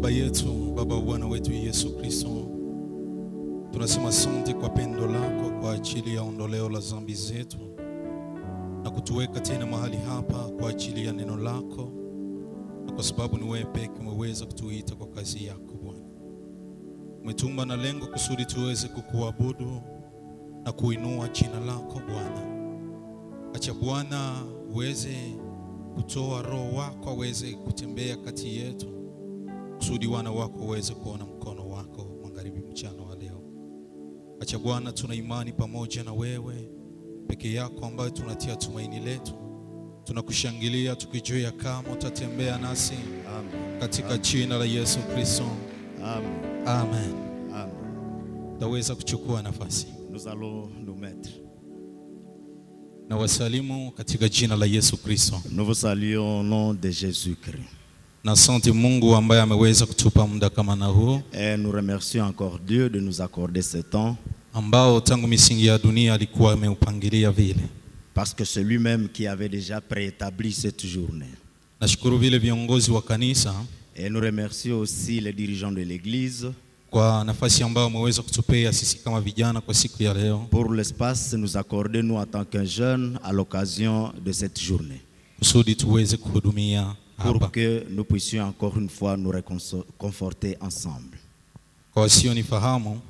Baba yetu, Baba wa Bwana wetu Yesu Kristo, tunasema asante kwa pendo lako kwa ajili ya ondoleo la dhambi zetu na kutuweka tena mahali hapa kwa ajili ya neno lako, na kwa sababu ni wewe pekee umeweza kutuita kwa kazi yako Bwana. Umetumba na lengo kusudi tuweze kukuabudu na kuinua jina lako Bwana. Acha Bwana uweze kutoa roho wako aweze kutembea kati yetu, kusudi wana wako uweze kuona mkono wako magharibi mchana wa leo. Acha Bwana, tuna imani pamoja na wewe peke yako ambaye tunatia tumaini letu. Tunakushangilia tukijua kama utatembea nasi. Amen. Katika jina la Yesu Kristo. Amen. Amen. Amen. Taweza kuchukua nafasi. Nous allons nous mettre. Na wasalimu katika jina la Yesu Kristo. Nous vous saluons au nom de Jésus-Christ. Na asante Mungu ambaye ameweza kutupa muda kama na huu. Et nous remercions encore Dieu de nous accorder ce temps. Ambao tangu misingi ya dunia alikuwa ameupangilia vile. Parce que c'est lui-même qui avait déjà préétabli cette journée. Nashukuru vile viongozi wa kanisa. Et nous remercions aussi les dirigeants de l'église. Kwa nafasi ambayo umeweza kutupea sisi kama vijana kwa siku ya leo. Pour l'espace nous accorder nous en tant qu'un jeune à l'occasion de cette journée. Kusudi tuweze kuhudumia hapa. Pour que nous puissions encore une fois nous réconforter ensemble. Kwa wasio nifahamu.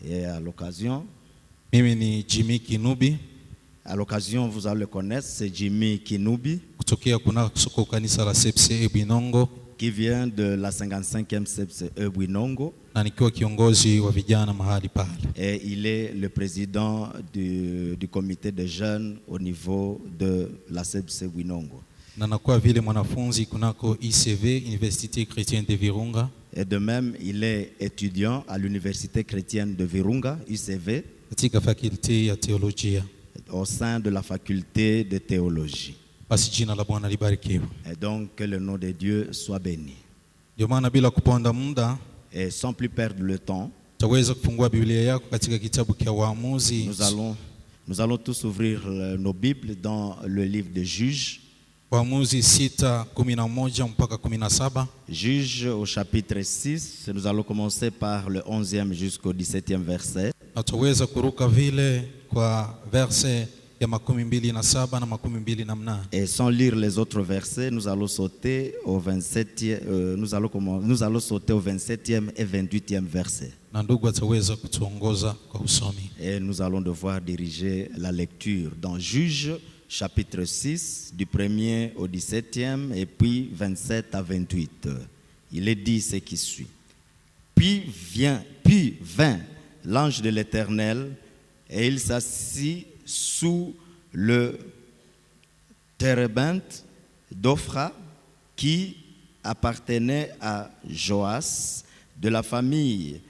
Et à l'occasion, mimi ni Jimmy Kinubi. À l'occasion, vous allez le connaître, c'est Jimmy Kinubi. Kutokea kuna soko kanisa la CPCE Bwinongo. Qui vient de la 55e CPCE Bwinongo. Na nikiwa kiongozi wa vijana mahali pale. Et il est le président du comité de jeunes au niveau de la CPCE Bwinongo. Na nakuwa vile mwanafunzi kunako ICV, Université Chrétienne de Virunga. Et de même, il est étudiant à l'Université Chrétienne de Virunga, UCV. Katika faculté ya teolojia. Au sein de la faculté de théologie. Basi jina la Bwana libarikiwe. Et donc que le nom de Dieu soit béni. Ndio maana bila kuponda muda, et sans plus perdre le temps, taweza kufungua Biblia yako katika kitabu cha Waamuzi. Nous allons tous ouvrir nos Bibles dans le livre de Juges. Waamuzi 6:11 mpaka 17. Juges au chapitre 6, nous allons commencer par le 11e jusqu'au 17e verset. Na tutaweza kuruka vile kwa verset ya 27 na 28. Et sans lire les autres versets, nous allons sauter au 27e, nous allons sauter au 27e et 28e verset. Na ndugu ataweza kutuongoza kwa usomi. Et nous allons devoir diriger la lecture dans Juges chapitre 6 du 1er au 17e et puis 27 à 28. Il est dit ce qui suit. Puis vint l'ange de l'Éternel et il s'assit sous le térébinthe d'Ophra qui appartenait à Joas de la famille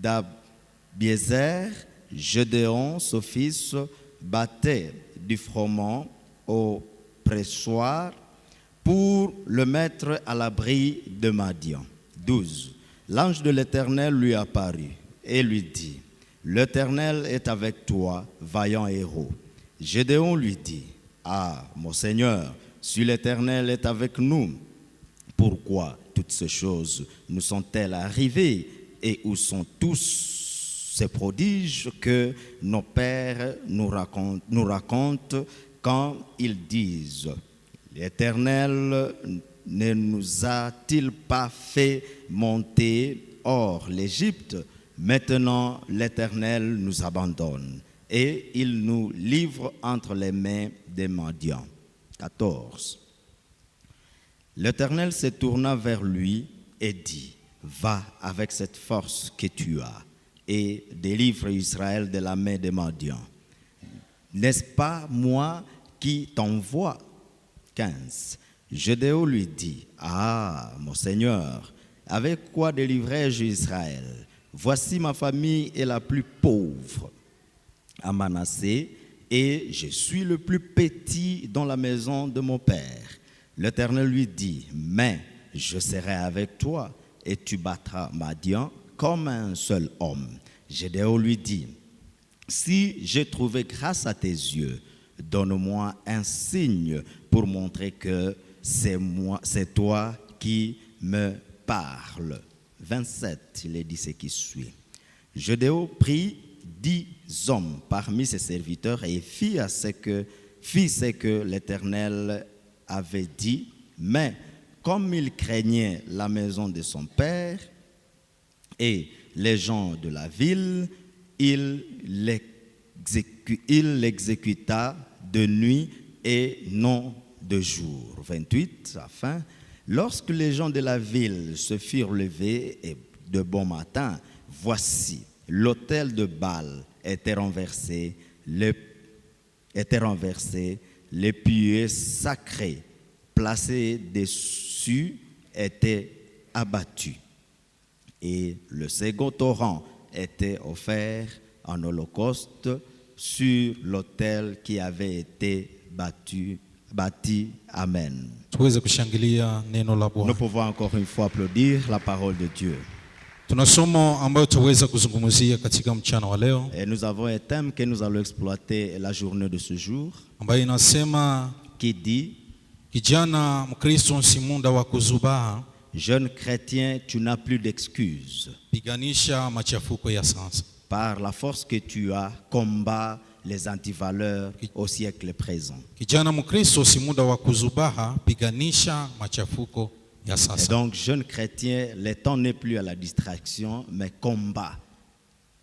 d'Abiézer. Gédéon, son fils, battait du froment au pressoir pour le mettre à l'abri de Madian. 12. L'ange de l'Éternel lui apparut et lui dit: l'Éternel est avec toi, vaillant héros. Gédéon lui dit: ah, mon Seigneur, si l'Éternel est avec nous, pourquoi toutes ces choses nous sont-elles arrivées, et où sont tous ces prodiges que nos pères nous racontent quand ils disent: l'Éternel ne nous a-t-il pas fait monter hors l'Égypte? Maintenant, l'Éternel nous abandonne et il nous livre entre les mains des Madians. 14. L'Éternel se tourna vers lui et dit: va avec cette force que tu as et délivre Israël de la main des Madians. N'est-ce pas moi qui t'envoie? 15. Gédéon lui dit: ah, mon Seigneur, avec quoi délivrerai-je Israël? Voici ma famille est la plus pauvre à Manassé et je suis le plus petit dans la maison de mon père. L'Éternel lui dit: mais je serai avec toi et tu battras Madian comme un seul homme. Gédéon lui dit: si j'ai trouvé grâce à tes yeux, donne-moi un signe pour montrer que c'est toi qui me parles. 27, il est dit ce qui suit. Gédéon prit 10 hommes parmi ses serviteurs et fit ce que l'Éternel avait dit. Mais comme il craignait la maison de son père et les gens de la ville, il l'exécuta de nuit et non de jour. 28, enfin. Lorsque les gens de la ville se firent levés et de bon matin, voici, l'autel de Baal était renversé, les pieux sacrés placés dessus étaient abattus. Et le second torrent était offert en holocauste sur l'autel qui avait été bâti. Amen. Tuweze kushangilia neno la Nous Bwana. pouvons encore une fois applaudir la parole de Dieu. Tuna somo ambayo tuweza kuzungumzia katika mchana wa leo, Et nous avons un thème que nous allons exploiter la journée de ce jour, ambayo inasema qui dit: kijana Mkristo si muda wa kuzubaha, jeune chrétien, tu n'as plus d'excuses. piganisha machafuko ya sasa. Par la force que tu as, combat les antivaleurs au siècle présent. Kijana Mkristo si muda wa kuzubaha, piganisha machafuko ya Et sasa. donc, jeune chrétien, le temps n'est plus à la distraction, mais combat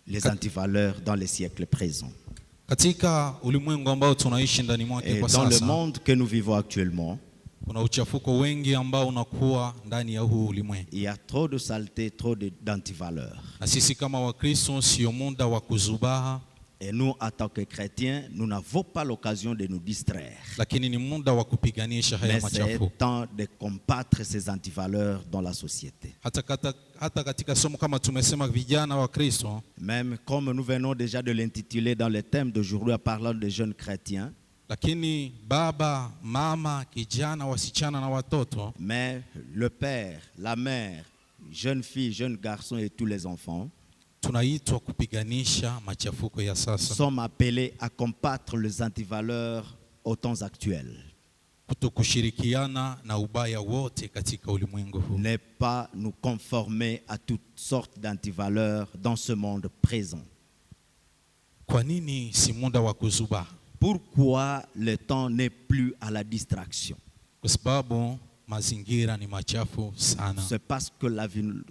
les antivaleurs dans les siècles présents. Katika ulimwengu ambao tunaishi ndani mwake Et kwa dans le sasa, monde que nous vivons actuellement, kuna uchafuko wengi ambao unakuwa ndani ya huu ulimwengu. il y a trop de saleté, trop d'antivaleurs. Na sisi kama Wakristo sio muda wa kuzubaha, Et nous, en tant que chrétiens, nous n'avons pas l'occasion de nous distraire. lakini ni muda wa kupiganisha haya Mais c'est machafuko. temps de combattre ces antivaleurs dans la société. Hata katika somo kama tumesema vijana wa Kristo, Même comme nous venons déjà de l'intituler dans le thème d'aujourd'hui en parlant des jeunes chrétiens, lakini baba, mama, kijana, wasichana na watoto, mais le père, la mère, jeunes filles, jeunes garçons et tous les enfants tunaitwa kupiganisha machafuko ya sasa, sommes appelés à combattre les antivaleurs aux temps actuels. kutokushirikiana na ubaya wote katika ulimwengu huu. Ne pas nous conformer à toutes sortes d'antivaleurs dans ce monde présent. Kwa nini si muda wa kuzubaha? Pourquoi le temps n'est plus à la distraction? Kwa sababu mazingira ni machafu sana. C'est parce que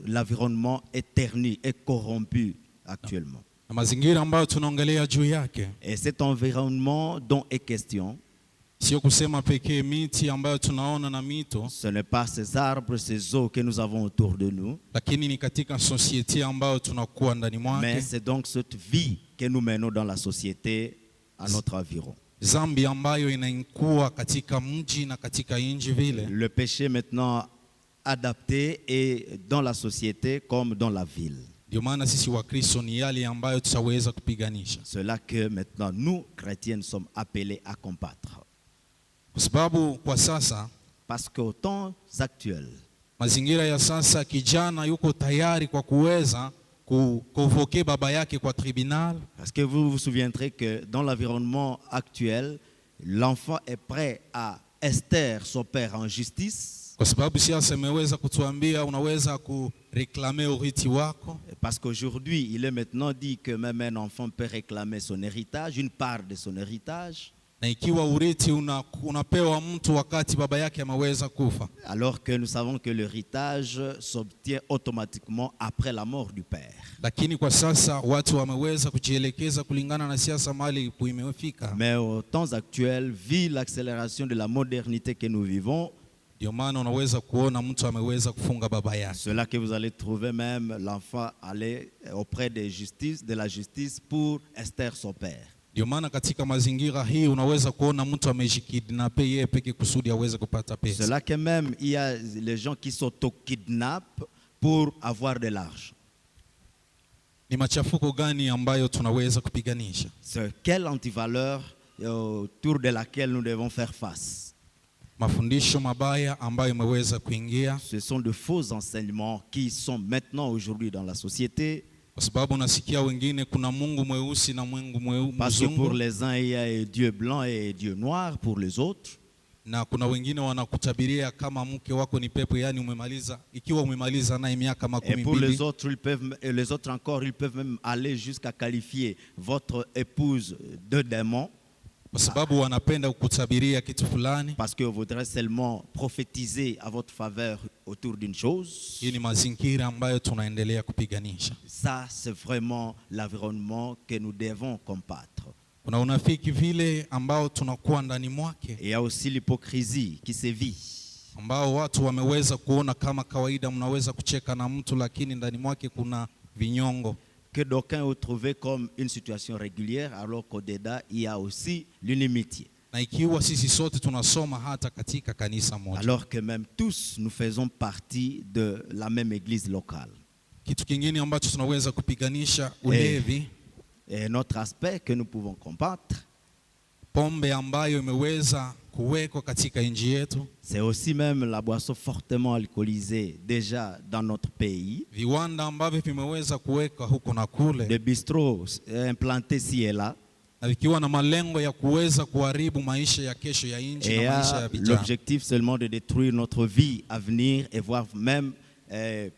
l'environnement est terni et corrompu actuellement. Na mazingira ambayo tunaongelea juu yake, Et cet environnement dont est question, sio kusema pekee miti ambayo tunaona na mito, ce n'est pas ces arbres, ces eaux que nous avons autour de nous, lakini ni katika society ambayo tunakuwa ndani mais mwake. c'est donc cette vie que nous menons dans la société à notre environ. Zambi ambayo inakuwa katika mji na katika nchi vile. Le péché maintenant adapté est dans la société comme dans la ville. Ndio maana sisi wa Kristo ni yale ambayo tutaweza kupiganisha. C'est là que maintenant nous, chrétiens, sommes appelés à combattre. Kwa sababu kwa sasa, Parce qu'au temps actuel, mazingira ya sasa, kijana yuko tayari kwa kuweza kuvoke baba yake kwa tribunal. parce que vous vous souviendrez que dans l'environnement actuel, l'enfant est prêt à extraire son père en justice. Kwa sababu siasa imeweza kutuambia unaweza kureklame urithi wako. Parce qu'aujourd'hui, il est maintenant dit que même un enfant peut réclamer son héritage, une part de son héritage. Na ikiwa urithi unapewa mtu wakati baba yake ameweza kufa, Alors que nous savons que l'héritage s'obtient automatiquement après la mort du père. lakini kwa sasa watu wameweza kujielekeza kulingana na siasa mali imefika. Mais au temps actuel, vu l'accélération de la modernité que nous vivons, Ndio maana unaweza kuona mtu ameweza kufunga baba yake. c'est là que vous allez trouver même l'enfant aller auprès de la justice pour extraire son père. Ndio maana katika mazingira hii unaweza kuona mtu amejikidnape yeye peke kusudi aweze kupata pesa. C'est là que même il y a les gens qui s'auto-kidnappent pour avoir de l'argent. Ni machafuko gani ambayo tunaweza kupiganisha? C'est quelle antivaleur autour de laquelle nous devons faire face? Mafundisho mabaya ambayo imeweza kuingia, Ce sont de faux enseignements qui sont maintenant aujourd'hui dans la société. kwa sababu nasikia wengine kuna Mungu mweusi na Mungu Parce que pour mzungu. les uns, il y a Dieu blanc et Dieu noir pour les autres. Na kuna wengine wanakutabiria kama mke wako ni pepo, yani ikiwa umemaliza naye miaka Et pour 12. les autres, les autres encore, ils peuvent même aller jusqu'à qualifier votre épouse de démon. Kwa sababu wanapenda kukutabiria kitu fulani. Parce que voudrait seulement prophétiser à votre faveur autour d'une chose. Hii ni mazingira ambayo tunaendelea kupiganisha. Ça, c'est vraiment l'environnement que nous devons combattre. Kuna unafiki vile ambao tunakuwa ndani mwake. Et il y a aussi l'hypocrisie qui sévit. Ambao watu wameweza kuona kama kawaida, mnaweza kucheka na mtu lakini ndani mwake kuna vinyongo. Que d'aucuns ont trouvé comme une situation régulière, alors qu'au-dedans, il y a aussi l'inimitié. Na ikiwa sisi sote tunasoma hata katika kanisa moja. Alors que même tous nous faisons partie de la même église locale. Kitu kingine ambacho tunaweza kupiganisha ulevi. Et notre aspect que nous pouvons combattre, pombe ambayo imeweza kuwekwa katika nchi yetu. C'est aussi même la boisson fortement alcoolisée déjà dans notre pays. Viwanda ambavyo vimeweza kuweka huko na kule. Des bistrots implantés ci et là. Na vikiwa na malengo ya kuweza kuharibu maisha ya kesho ya nchi na maisha ya vijana. L'objectif seulement de détruire notre vie à venir et voire même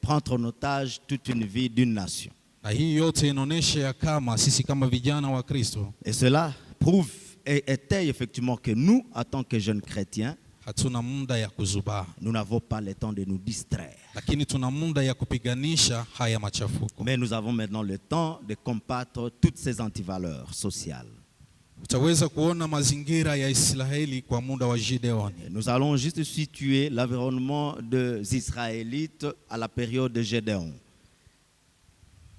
prendre en otage toute une vie d'une nation. Na hii yote inaonyesha ya kama sisi kama vijana wa Kristo. Et cela prouve et étaye effectivement que nous, en tant que jeunes chrétiens, hatuna muda ya kuzubaa. Nous n'avons pas le temps de nous distraire. Lakini tuna muda ya kupiganisha haya machafuko. Mais nous avons maintenant le temps de combattre toutes ces antivaleurs sociales. Utaweza kuona mazingira ya Israeli kwa muda wa Gideoni. Nous allons juste situer l'environnement des Israélites à la période de Gédéon.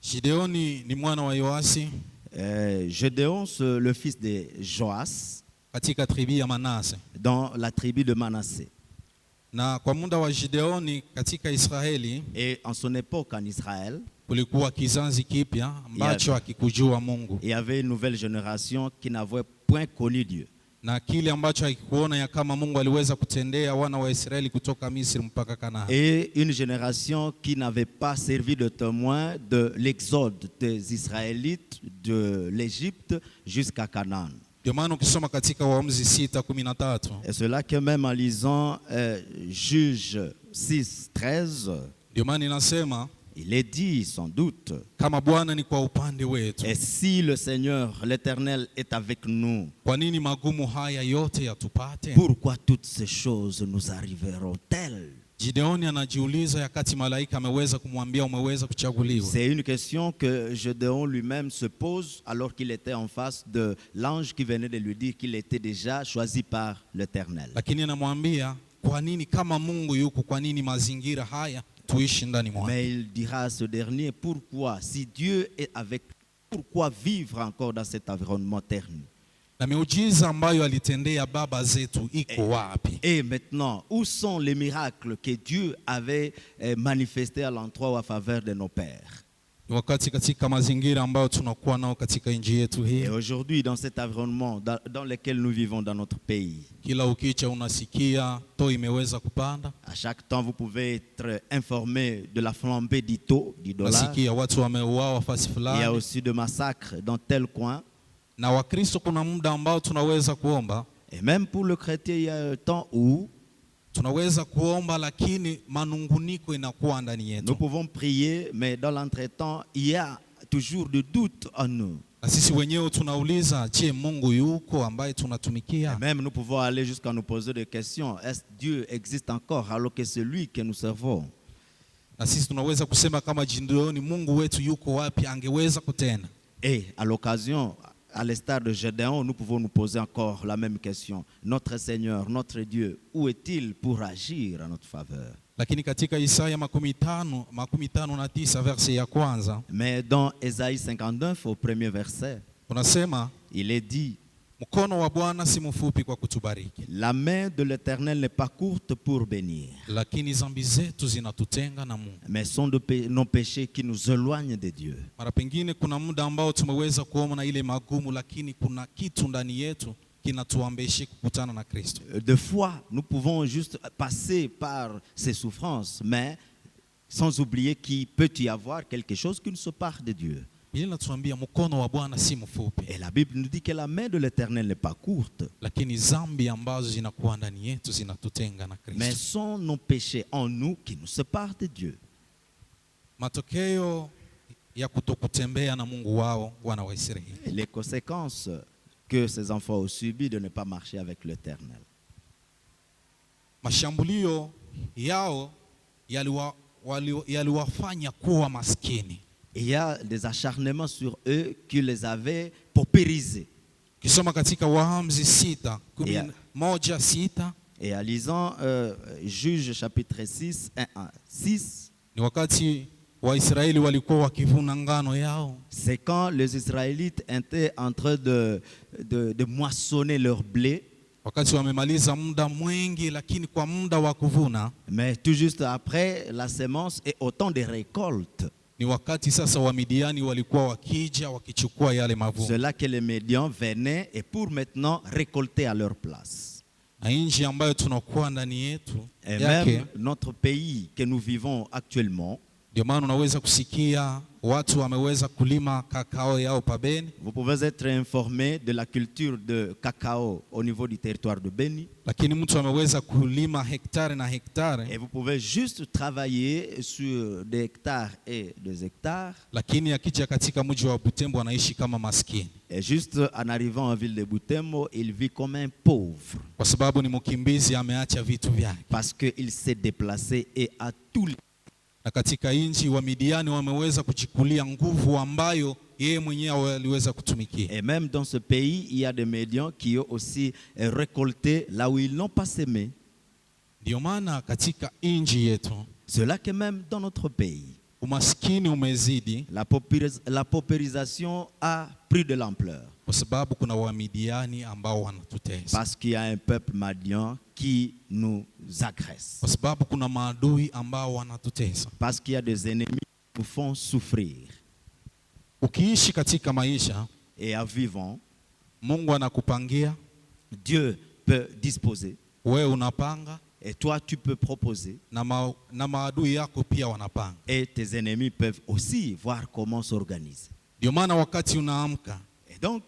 Gideoni ni mwana wa Yoasi. Gédéon, c'est le fils de Joas. Katika tribu ya Manase. Dans la tribu de Manassé. Na kwa muda wa Gideoni katika Israeli. Et en son époque en Israël. Kulikuwa kizazi kipya ambacho hakikujua Mungu. Il y avait une nouvelle génération qui n'avait point connu Dieu. Na kile ambacho hakikuona ya kama Mungu aliweza kutendea wana wa Israeli kutoka Misri mpaka Kanaani. Et une génération qui n'avait pas servi de témoin de l'exode des Israélites de l'Égypte jusqu'à Canaan. Ndio maana ukisoma katika Waamuzi 6:13. Et cela que même en lisant Juge 6:13. Ndio maana inasema il est dit sans doute. Kama Bwana ni kwa upande wetu. Et si le Seigneur, l'Éternel est avec nous. Kwa nini magumu haya yote yatupate? Pourquoi toutes ces choses nous arriveront-elles? Gideoni anajiuliza yakati malaika ameweza kumwambia umeweza kuchaguliwa. C'est une question que Gédéon lui-même se pose alors qu'il était en face de l'ange qui venait de lui dire qu'il était déjà choisi par l'Éternel. Lakini anamwambia kwa nini kama Mungu yuko, kwa nini mazingira haya tuishi ndani mwake? Mais il dira à ce dernier, pourquoi, si Dieu est avec, pourquoi vivre encore dans cet environnement terne? Na miujiza ambayo alitendea baba zetu iko wapi? Et maintenant, où sont les miracles que Dieu avait manifestés à l'endroit ou à faveur de nos pères? Wakati katika mazingira ambayo tunakuwa nao katika nchi yetu hii. Et aujourd'hui, dans cet environnement dans lequel nous vivons dans notre pays. Kila ukicha unasikia taux imeweza kupanda. À chaque temps, vous pouvez être informé de la flambée du taux du dollar. Nasikia watu wameuawa fasi fulani. Il y a aussi de massacres dans tel coin. Na Wakristo kuna muda ambao tunaweza kuomba. Et même pour le chrétien, il y a un temps où tunaweza kuomba lakini manunguniko inakuwa ndani yetu. Nous pouvons prier, mais dans l'entretemps, il y a toujours de doutes en nous. Na sisi wenyewe tunauliza, je, Mungu yuko ambaye tunatumikia? Et même nous pouvons aller jusqu'à nous poser des questions. Est-ce que Dieu existe encore alors que c'est lui que nous servons? Na sisi tunaweza kusema kama Gideoni, Mungu wetu yuko wapi angeweza kutenda? Et à l'occasion, à l'instar de Gédéon, nous pouvons nous poser encore la même question. Notre Seigneur, notre Dieu, où est-il pour agir en notre faveur? Lakini katika Isaya 59 verse ya kwanza. Mais dans Ésaïe 59 au premier verset, unasema, il est dit, mkono wa Bwana si mfupi kwa kutubariki. La main de l'Éternel n'est pas courte pour bénir. Lakini dhambi zetu zinatutenga na Mungu. Mais sont nos péchés qui nous éloignent de Dieu. Mara pengine kuna muda ambao tumeweza kuona ile magumu, lakini kuna kitu ndani yetu kinatuambia kukutana na Kristo. Des fois, nous pouvons juste passer par ces souffrances, mais sans oublier qu'il peut y avoir quelque chose qui nous sépare de Dieu. Biblia inatuambia mkono wa Bwana si mfupi. Et la Bible nous dit que la main de l'Éternel n'est pas courte. Lakini zambi ambazo zinakuwa ndani yetu zinatutenga na Kristo. Mais sont nos péchés en nous qui nous séparent de Dieu. Matokeo ya kutokutembea na Mungu wao wana wa Israeli. Les conséquences que ces enfants ont subies de ne pas marcher avec l'Éternel. Mashambulio yao yaliwafanya kuwa maskini. Il y a des acharnements sur eux qui les avaient paupérisés. Kisoma katika Waamuzi 6:11-6. Et en lisant Juge chapitre 6, 1-6, ni wakati Waisraeli walikuwa wakivuna ngano yao. C'est quand les Israélites étaient en train de moissonner leur blé. Wakati wamemaliza muda mwingi, lakini kwa muda wa kuvuna, mais tout juste après la semence et au temps des récoltes, ni wakati sasa wa Midiani walikuwa wakija wakichukua yale mavuno. C'est là que les Midians venaient et pour maintenant récolter à leur place. Nchi ambayo tunakuwa ndani yetu, et même notre pays que nous vivons actuellement, ndio maana unaweza kusikia watu wameweza kulima kakao yao pabeni. Vous pouvez être informé de la culture de cacao au niveau du territoire de Beni. Lakini mtu ameweza kulima hektare na hektare. Et vous pouvez juste travailler sur des hectares et des hectares. Lakini akija katika mji wa Butembo anaishi kama maskini. Et juste en arrivant en ville de Butembo, il vit comme un pauvre. Kwa sababu ni mkimbizi, ameacha vitu vyake. Parce que il s'est déplacé et a tout. Na katika nchi wa Midiani wameweza kuchikulia nguvu ambayo yeye mwenyewe aliweza kutumikia. Et même dans ce pays, il y a des Midians qui ont aussi récolté là où ils n'ont pas semé. Ndio maana katika nchi yetu, cela que même dans notre pays, umaskini umezidi, la paupérisation a pris de l'ampleur. Kwa sababu kuna Wamidiani ambao wanatutesa. Parce qu'il y a un peuple madian qui nous agresse. Kwa sababu kuna maadui ambao wanatutesa. Parce qu'il y a des ennemis qui nous font souffrir. Ukiishi katika maisha, et en vivant, Mungu anakupangia, Dieu peut disposer. Wewe unapanga, et toi tu peux proposer. Na maadui yako pia wanapanga. Et tes ennemis peuvent aussi voir comment s'organiser. Ndio maana wakati unaamka, et donc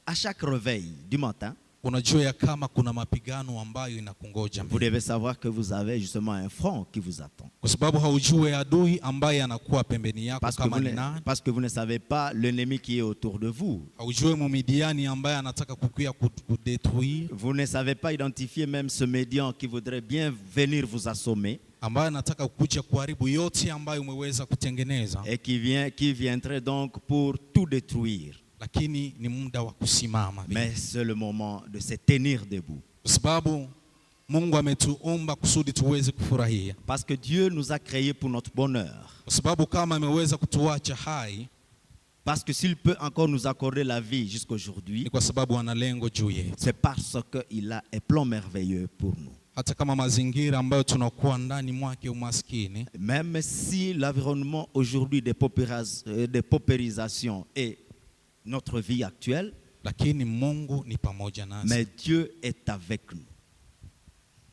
à chaque réveil du matin, unajua ya kama kuna mapigano ambayo inakungoja. Vous devez savoir que vous avez justement un front qui vous attend. Kwa sababu haujui adui ambaye anakuwa pembeni yako kama ni nani. Parce que vous ne savez pas l'ennemi qui est autour de vous. Haujui Midiani ambaye anataka kukuya kudétruire. Vous ne savez pas identifier même ce Midian qui voudrait bien venir vous assommer. Ambaye anataka kukuja kuharibu yote ambayo umeweza kutengeneza. Et qui viendrait donc pour tout détruire. Lakini ni muda wa kusimama. Mais c'est le moment de se tenir debout. Kwa sababu Mungu ametuumba kusudi tuweze kufurahia. Parce que Dieu nous a créés pour notre bonheur. Kwa sababu kama ameweza kutuacha hai, parce que s'il peut encore nous accorder la vie jusqu'aujourd'hui, ni kwa sababu ana lengo juu yetu. C'est parce que il a un plan merveilleux pour nous. Hata kama mazingira ambayo tunakuwa ndani mwake umaskini, même si l'environnement aujourd'hui des paupérisations est notre vie actuelle, lakini Mungu ni pamoja nasi. Mais Dieu est avec nous.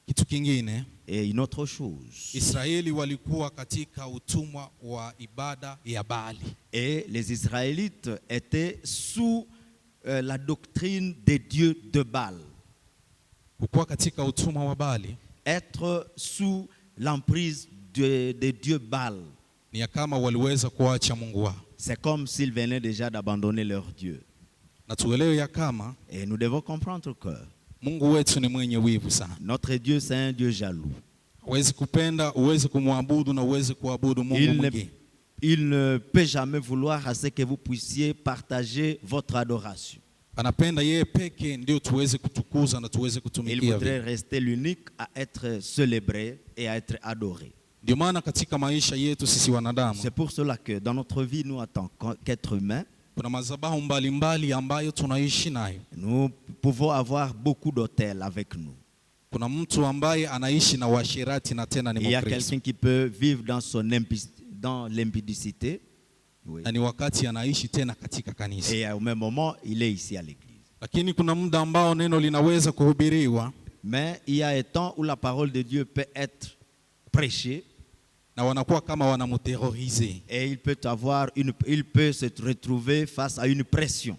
Kitu kingine, et une autre chose, Israeli walikuwa katika utumwa wa ibada ya Baali. Et les Israélites étaient sous la doctrine des dieux de Baal. Kukuwa katika utumwa wa Baali, être sous l'emprise des dieux Baal, ni kama waliweza kuacha Mungu wao. C'est comme s'ils venaient déjà d'abandonner leur Dieu. Et nous devons comprendre que notre Dieu, c'est un Dieu jaloux. Il ne peut jamais vouloir à ce que vous puissiez partager votre adoration. Il voudrait rester l'unique à être célébré et à être adoré. C'est pour cela que dans notre vie, nous, en tant qu'êtres humains, nous pouvons avoir beaucoup d'autels avec nous. Il y a quelqu'un qui peut vivre dans l'impudicité. Oui. Et au même moment, il est ici à l'église. Mais il y a un temps où la parole de Dieu peut être prêchée. na wanakuwa kama wanamuterroriser. Et il peut se retrouver face à une pression.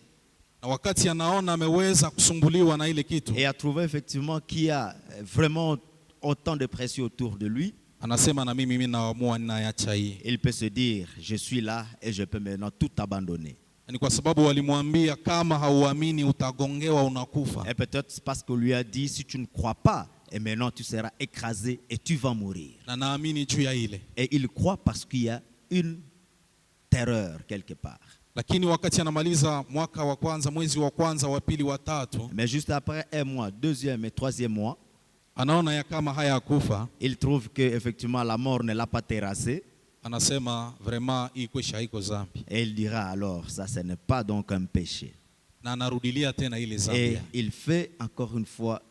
Na wakati anaona ameweza kusumbuliwa na ile kitu, Et à trouver effectivement qu'il y a vraiment autant de pression autour de lui, anasema na mimi naamua ninaacha hii. il peut se dire, je suis là et je peux maintenant tout abandonner. Ni kwa sababu walimwambia kama hauamini utagongewa unakufa. Et peut-être parce qu'on lui a dit, si tu ne crois pas, et maintenant tu seras écrasé et tu vas mourir. Na naamini juu ya ile. Et il croit parce qu'il y a une terreur quelque part. Lakini wakati anamaliza mwaka wa kwanza, mwezi wa kwanza, wa pili, wa tatu, Mais juste après un mois, deuxième et troisième mois, anaona ya kama haya kufa, il trouve que effectivement la mort ne l'a pas terrassé. anasema vraiment hii kwesha haiko zambi. Et il dira alors, ça ce n'est pas donc un péché. Na anarudilia tena ile zambi. Et il fait encore une fois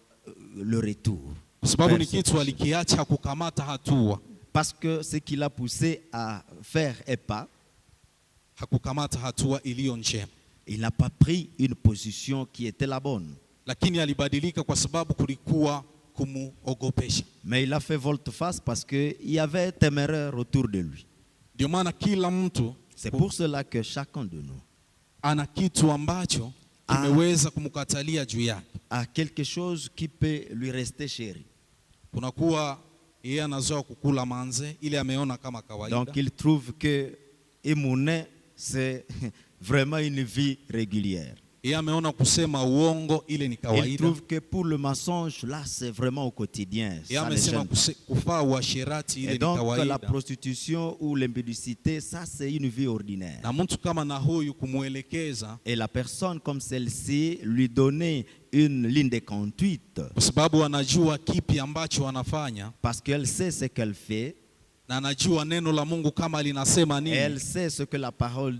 le retour. Kwa sababu ni kitu alikiacha kukamata hatua. Parce que ce qui l'a poussé à faire un pas, hakukamata hatua iliyo njema. il n'a pas pris une position qui était la bonne. Lakini alibadilika kwa sababu kulikuwa kumuogopesha. Mais il a fait volte-face parce qu'il y avait téméraire autour de lui. Ndio maana kila mtu, c'est pour cela que chacun de nous ana kitu ambacho kimeweza kumkatalia juu yake, a quelque chose qui peut lui rester chéri. Kunakuwa yeye anazoea kukula manze ile ameona kama kawaida. Donc il trouve que imune c'est vraiment une vie régulière. Yeye ameona kusema uongo ile ni kawaida. Il trouve que pour le mensonge là c'est vraiment au quotidien. Yeye amesema kufaa uasherati ile ni kawaida. Et donc la prostitution ou l'impudicité, ça c'est une vie ordinaire. Na mtu kama na huyu kumuelekeza, et la personne comme celle-ci lui donner une ligne de conduite, kwa sababu anajua kipi ambacho anafanya, parce qu'elle sait ce qu'elle fait, na anajua neno la Mungu kama linasema nini. Elle sait ce que la parole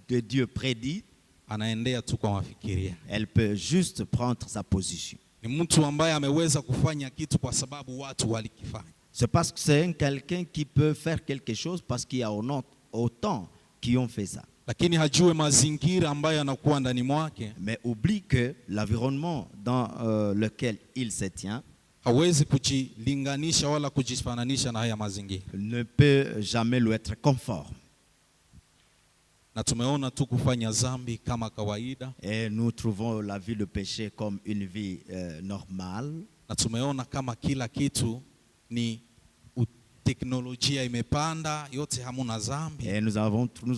de Dieu prédit. Anaendea tu kwa mafikiria. Elle peut juste prendre sa position. Ni mtu ambaye ameweza kufanya kitu kwa sababu watu walikifanya. C'est parce que c'est quelqu'un qui peut faire quelque chose parce qu'il y a autant qui ont fait ça. Lakini hajue mazingira ambayo anakuwa ndani mwake. Mais oublie que l'environnement dans lequel il se tient hawezi kujilinganisha wala kujifananisha na haya mazingira. Ne peut jamais lui être conforme. Na tumeona tu kufanya zambi kama kawaida. Et nous trouvons la vie de péché comme une vie normale. Na tumeona kama kila kitu ni teknolojia imepanda, yote hamuna zambi. Et nous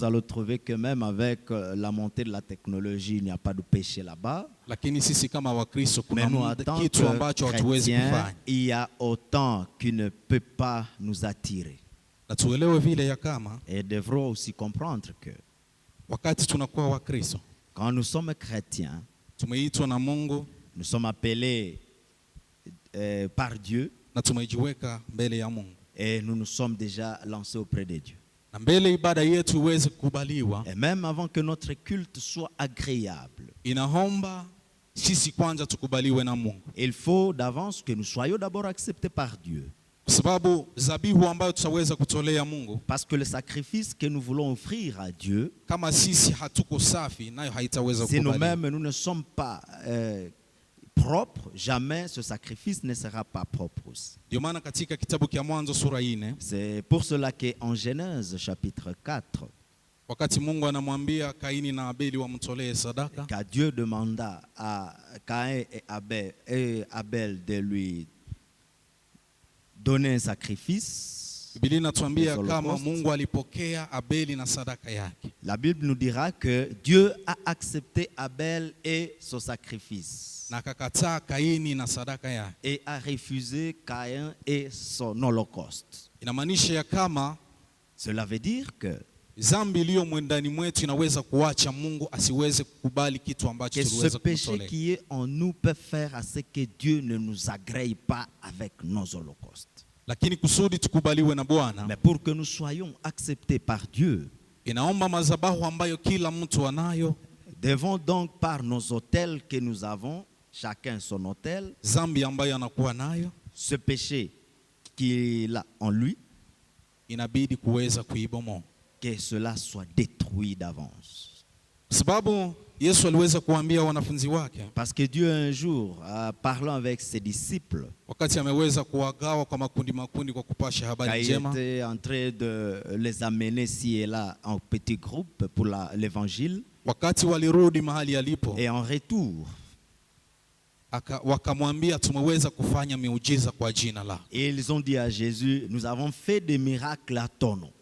allons trouver que même avec la montée de la technologie, il n'y a pas de péché là-bas. Lakini sisi kama Wakristo kuna kitu kitu ambacho hatuwezi kufanya. Il y a autant qui ne peut pas nous attirer. Na tuelewe vile ya kama, et devrons aussi comprendre que wakati tunakuwa Wakristo, quand nous sommes chrétiens, tumeitwa na Mungu, nous sommes appelés par Dieu, na tumejiweka mbele ya Mungu. Et nous nous sommes déjà lancés auprès de Dieu. Na mbele ibada yetu iweze kukubaliwa, et même avant que notre culte soit agréable, inaomba sisi kwanza tukubaliwe na Mungu. Il faut d'avance que nous soyons d'abord acceptés par Dieu. Kwa sababu zabihu ambayo tutaweza kutolea Mungu, parce que le sacrifice que nous voulons offrir à Dieu, kama sisi hatuko safi, nayo haitaweza kukubaliwa. Si nous-mêmes nous ne sommes pas propre, jamais ce sacrifice ne sera pas propre aussi. Ndio maana katika kitabu cha Mwanzo sura 4, c'est pour cela que en Genèse chapitre 4, wakati Mungu anamwambia Kaini na Abeli wamtolee sadaka, quand Dieu demanda à Caïn et Abel de lui donner un sacrifice, Biblia inatuambia kama Mungu alipokea Abeli na sadaka yake. La Bible nous dira que Dieu a accepté Abel et son sacrifice. Na akakataa Kaini na sadaka yake. Et a refusé Caïn et son holocauste. Inamaanisha ya kama, cela veut dire que zambi iliyo mwendani mwetu inaweza kuacha Mungu asiweze kukubali kitu ambacho tuliweza kumtolea. Ce péché qui est en nous peut faire à ce que Dieu ne nous agrée pas avec nos holocaustes. Lakini kusudi tukubaliwe na Bwana, mais pour que nous soyons acceptés par Dieu, inaomba mazabahu ambayo kila mtu anayo. Devons donc par nos autels que nous avons, chacun son autel, zambi ambayo anakuwa nayo, ce péché qu'il a en lui, inabidi kuweza kuibomoa, que cela soit détruit d'avance. Sababu Yesu aliweza kuambia wanafunzi wake Parce que Dieu un jour, parlant avec ses disciples, wakati ameweza kuwagawa kwa makundi kwa kupasha quand habari il njema, était en train de les amener ci et là en petits groupes pour l'évangile, wakati walirudi mahali alipo, et en retour, wakamwambia tumeweza kufanya miujiza kwa jina lako. et ils ont dit à Jésus, nous avons fait des miracles à ton nom.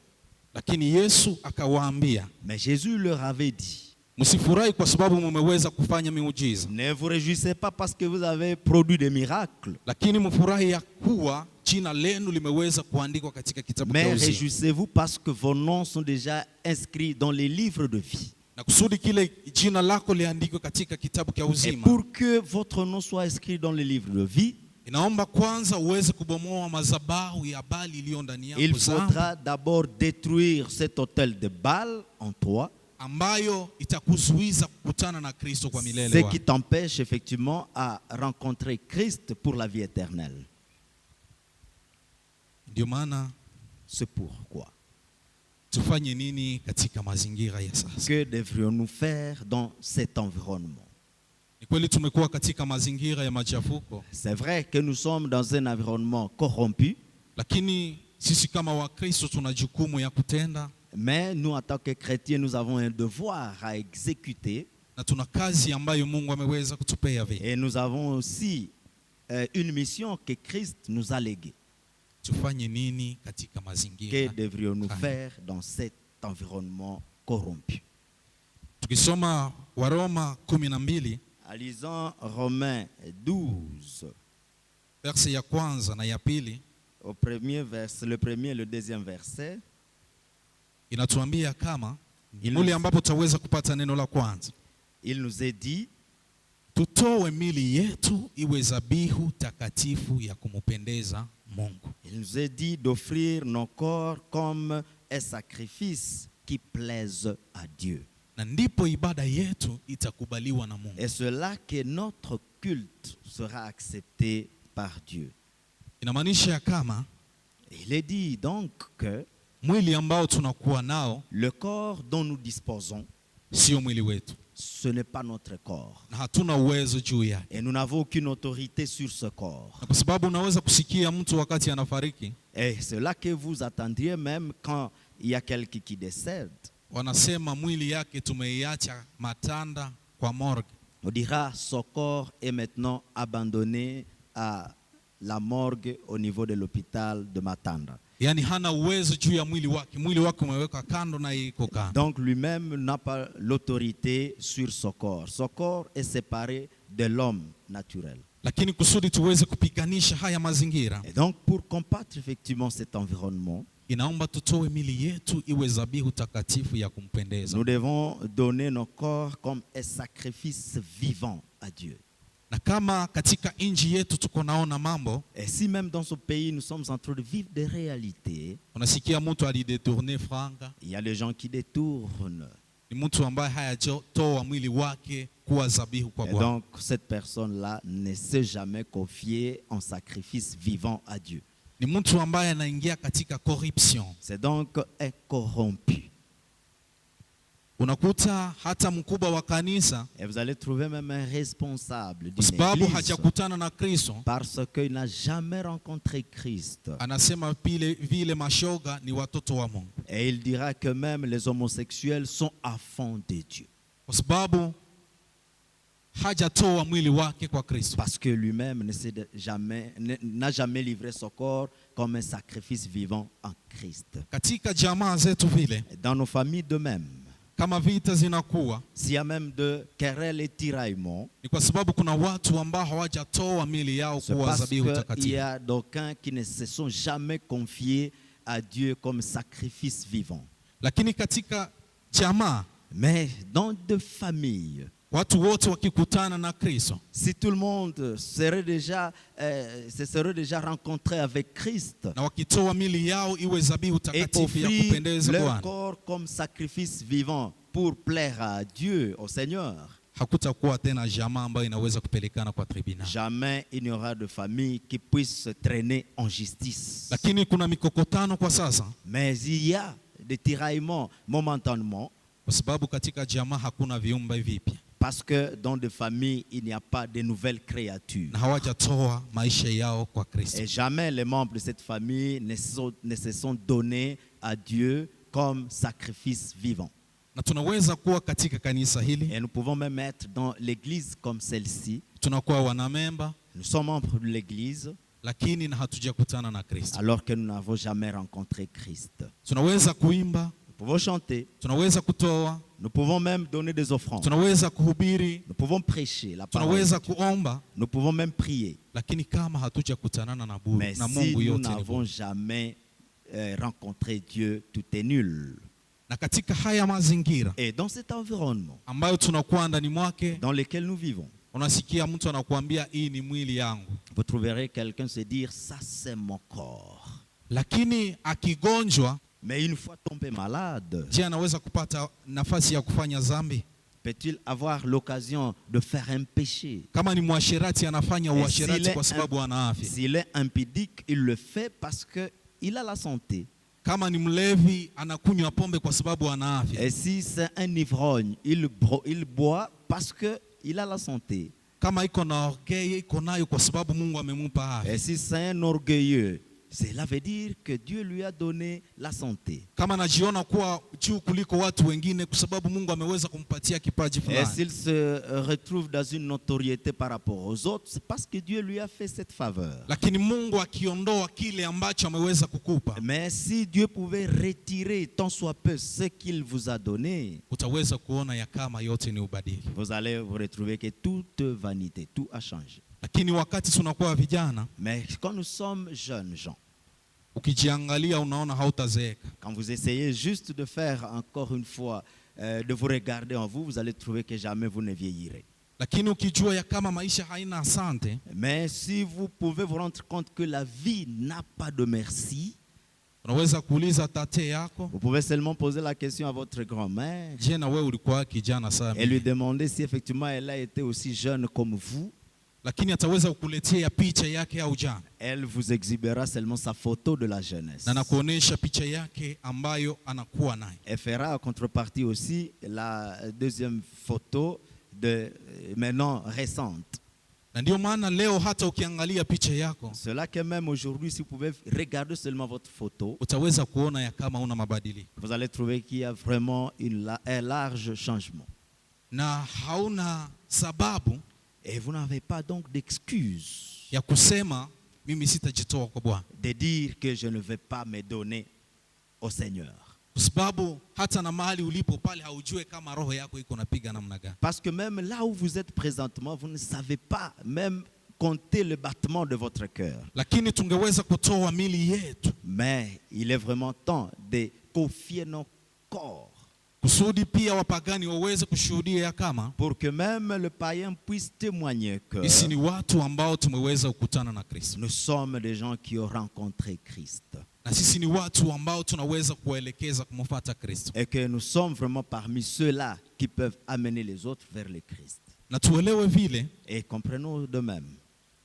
Lakini Yesu akawaambia, Mais Jésus leur avait dit, msifurahi kwa sababu mmeweza kufanya miujiza, ne vous réjouissez pas parce que vous avez produit des miracles, lakini mfurahi ya kuwa jina lenu limeweza kuandikwa katika kitabu cha mais uzima. réjouissez-vous parce que vos noms sont déjà inscrits dans les livres de vie. Na kusudi kile jina lako liandikwe katika kitabu cha Et uzima, pour que votre nom soit inscrit dans les livres de vie, inaomba kwanza uweze kubomoa madhabahu ya Bali iliyo ndani yako, il faudra d'abord détruire cet autel de Baal en toi, ambayo itakuzuiza kukutana na Kristo kwa ce milele. qui t'empêche effectivement à rencontrer Christ pour la vie éternelle. Ndio maana C'est pourquoi. tufanye nini katika mazingira ya sasa? Que devrions-nous faire dans cet environnement? Ni kweli tumekuwa katika mazingira ya machafuko, C'est vrai que nous sommes dans un environnement corrompu, lakini sisi kama Wakristo tuna jukumu ya kutenda, mais nous en tant que chrétiens, nous avons un devoir à exécuter, na tuna kazi ambayo Mungu ameweza kutupea vile. et nous avons aussi une mission que Christ nous a léguée. Tufanye nini katika Que mazingira? devrions-nous faire dans cet environnement corrompu? Tukisoma Waroma 12 En lisant Romains 12, verse ya kwanza na ya pili, au premier verset, le premier et le deuxième verset, inatuambia kama mule ambapo tutaweza kupata neno la kwanza, il nous est dit, tutoe mili yetu iwe dhabihu takatifu ya kumpendeza Mungu. il nous est dit d'offrir nos corps comme un sacrifice qui plaise à Dieu. Na ndipo ibada yetu itakubaliwa na Mungu. Et c'est là que notre culte sera accepté par Dieu. Inamaanisha ya kama Il est dit donc que mwili ambao tunakuwa nao le corps dont nous disposons, sio mwili wetu, ce n'est pas notre corps. na hatuna uwezo juu yake. Et nous n'avons aucune autorité sur ce corps. Na kwa sababu unaweza kusikia mtu wakati anafariki, Et c'est là que vous attendiez même quand il y a quelqu'un qui décède. wanasema mwili yake tumeiacha Matanda kwa morgue. On dira son corps est maintenant abandonné à la morgue au niveau de l'hôpital de Matanda. Yani hana uwezo juu ya mwili wake umeweka kando na iko kando. Donc lui-même n'a pas l'autorité sur son corps. Son corps est séparé de l'homme naturel. Lakini kusudi tuweze kupiganisha haya mazingira, Et donc pour combattre effectivement cet environnement, inaomba tutoe mili yetu iwe dhabihu takatifu ya kumpendeza. nous devons donner nos corps comme un sacrifice vivant à Dieu. Na kama katika inji yetu tuko naona mambo, Et si même dans ce pays nous sommes en train de vivre des réalités, unasikia mtu alidetourne franga, il y a des gens qui détournent. ni mtu ambaye hayatoa mwili wake kuwa dhabihu kwa Et Bwana. donc cette personne-là ne s'est jamais confiée en sacrifice vivant à Dieu. Ni mtu ambaye anaingia katika corruption. C'est donc un corrompu. Unakuta hata mkubwa wa kanisa, Et vous allez trouver même un responsable kwa d'une sababu église, hajakutana na Kristo, parce qu'il n'a jamais rencontré Christ. anasema vile mashoga ni watoto wa Mungu, Et il dira que même les homosexuels sont enfants de Dieu. kwa sababu hajatoa mwili wake kwa Kristo. Parce que lui-même n'a jamais livré son corps comme un sacrifice vivant en Christ. Katika jamaa zetu vile, Et dans nos familles de même, kama vita zinakuwa, s'il y a même de querelles et tiraillements, ni kwa sababu kuna watu ambao hawajatoa mili yao c'est kuwa parce dhabihu qu'il y takatifu. a d'aucuns qui ne se sont jamais confiés à Dieu comme sacrifice vivant. Lakini katika jamaa, Mais dans deux familles, watu wote wakikutana na Kristo, si tout le monde se serait déjà rencontré avec Christ na wakitoa mili yao iwe dhabihu et takatifu ya offrir kupendeza leur Bwana, corps comme sacrifice vivant pour plaire à Dieu, au Seigneur, hakutakuwa tena jamaa ambayo inaweza kupelekana kwa tribunal. jamais il n'y aura de famille qui puisse se traîner en justice. Lakini kuna mikokotano kwa sasa, Mais il y a des tiraillements momentanément, kwa sababu katika jamaa hakuna viumbe vipya. Parce que dans des familles, il n'y a pas de nouvelles créatures. na hawajatoa maisha yao kwa Kristo. Et jamais les membres de cette famille ne se sont donnés à Dieu comme sacrifice vivant. Na tunaweza kuwa katika kanisa hili, Et nous pouvons même être dans l'église comme celle-ci. tunakuwa wanamemba, Nous sommes membres de l'église lakini na hatujakutana na Kristo. alors que nous n'avons jamais rencontré Christ. Tunaweza kuimba, Nous pouvons chanter, tunaweza kutoa, nous pouvons même donner des offrandes, tunaweza kuhubiri, nous pouvons prêcher la parole, tunaweza kuomba, nous pouvons même prier. lakini kama hatujakutanana na Mais na si Mungu nous yote ni n'avons bure. jamais rencontré Dieu, tout est nul. Na katika haya mazingira Et dans cet environnement ambayo tunakuwa ndani mwake, dans lequel nous vivons, unasikia mtu anakuambia hii ni mwili yangu, vous trouverez quelqu'un se dire, ça c'est mon corps. lakini akigonjwa, Mais une fois tombé malade, je, anaweza kupata nafasi ya kufanya dhambi? peut-il avoir l'occasion de faire un péché? Kama ni mwasherati, anafanya Et uasherati kwa sababu ana afya. s'il est impudique, il le fait parce qu'il a la santé. Kama ni mlevi, anakunywa pombe kwa sababu ana afya. Et si c'est un ivrogne, il boit parce qu'il a la santé. Kama iko na orgueil, iko nayo kwa sababu Mungu amemupa afya. Et si c'est un orgueilleux, cela veut dire que Dieu lui a donné la santé. Kama anajiona kuwa juu kuliko watu wengine kwa sababu Mungu ameweza kumpatia kipaji Et fulani. s'il se retrouve dans une notoriété par rapport aux autres, c'est parce que Dieu lui a fait cette faveur. Lakini Mungu akiondoa kile ambacho ameweza kukupa, Mais si Dieu pouvait retirer tant soit peu ce qu'il vous a donné, utaweza kuona ya kama yote ni ubadili. vous allez vous retrouver que toute vanité, tout a changé. Lakini wakati tunakuwa vijana, Mais quand nous sommes jeunes gens, ukijiangalia unaona hautazeeka. quand vous essayez juste de faire encore une fois, de vous regarder en vous, vous allez trouver que jamais vous ne vieillirez. Lakini ukijua ya kama maisha haina asante, Mais si vous pouvez vous rendre compte que la vie n'a pas de merci, unaweza kuuliza tate yako, vous pouvez seulement poser la question à votre grand-mère je, na wewe ulikuwa kijana sana? et lui demander si effectivement elle a été aussi jeune comme vous. Lakini ataweza kukuletea picha yake ya ujana, Elle vous exhibera seulement sa photo de la jeunesse. na nakuonesha picha yake ambayo anakuwa nayo. Elle fera en contrepartie aussi la deuxième photo de maintenant récente. Na ndio maana leo hata ukiangalia picha yako, Cela que même aujourd'hui, si vous pouvez regarder seulement votre photo, utaweza kuona ya kama una mabadiliko vous allez trouver qu'il y a vraiment un large changement. na hauna sababu Et vous n'avez pas donc d'excuse ya kusema mimi sitajitoa kwa Bwana, de dire que je ne vais pas me donner au Seigneur. kwa sababu hata na mahali ulipo pale haujue kama roho yako iko napiga namna gani. Parce que même là où vous êtes présentement, vous ne savez pas même compter le battement de votre cœur. Lakini tungeweza kutoa mili yetu Mais il est vraiment temps de confier nos corps kusudi pia wapagani waweze kushuhudia ya kama pour que même le païen puisse témoigner que sisi ni watu ambao tumeweza kukutana na Kristo, nous sommes des gens qui ont rencontré Christ na sisi ni watu ambao tunaweza kuwaelekeza kumfuata Kristo, et que nous sommes vraiment parmi ceux-là qui peuvent amener les autres vers le Christ. na tuelewe vile Et comprenons de même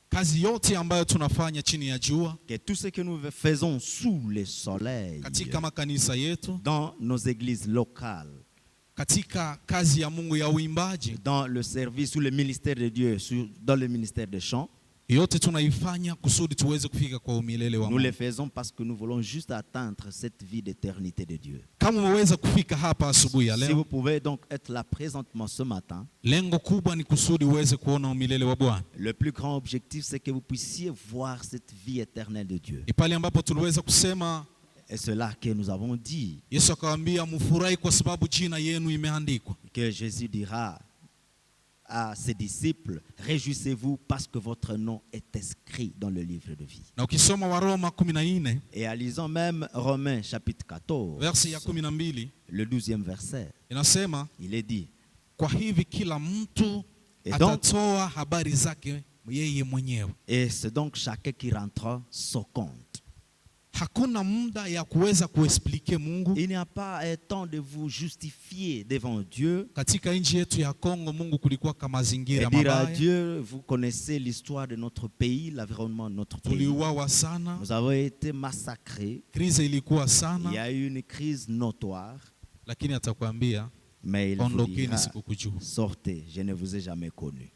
kazi yote ambayo tunafanya chini ya jua que tout ce que nous faisons sous le soleil, katika makanisa yetu, dans nos églises locales, katika kazi ya Mungu ya uimbaji, dans le service ou le ministère de Dieu, dans le ministère des chants, yote tunaifanya kusudi tuweze kufika kwa umilele wa nous les Mungu. faisons parce que nous voulons juste atteindre cette vie d'éternité de Dieu. Kama umeweza kufika hapa asubuhi ya Si vous leo, pouvez donc être là présentement ce matin, lengo kubwa ni kusudi uweze kuona umilele wa Bwana. le plus grand objectif, c'est que vous puissiez voir cette vie éternelle de Dieu. Ni pale ambapo tuliweza kusema, Et c'est là que nous avons dit Yesu akawaambia mfurahi kwa sababu jina yenu imeandikwa. que Jésus dira à ses disciples, réjouissez-vous parce que votre nom est inscrit dans le livre de vie. Na ukisoma Waroma 14 Et en lisant même Romains chapitre 14, versi ya 12 le 12e verset, inasema, il est dit, kwa hivi kila mtu Et donc- atatoa habari zake yeye mwenyewe. et c'est donc chacun qui rentre son compte. Hakuna muda ya kuweza kuexplike Mungu. Il n'y a pas un temps de vous justifier devant Dieu Katika nchi yetu ya Kongo, Mungu kulikuwa kama et mazingira dire à mabaya, Dieu, vous connaissez l'histoire de notre pays, l'environnement de notre pays. tuliuawa sana, Nous avons été massacrés, krize ilikuwa il y sana, a eu une crise notoire, lakini atakwambia Mais il vous ondokeni, dira, sikukujua. sortez, je ne vous ai jamais connu.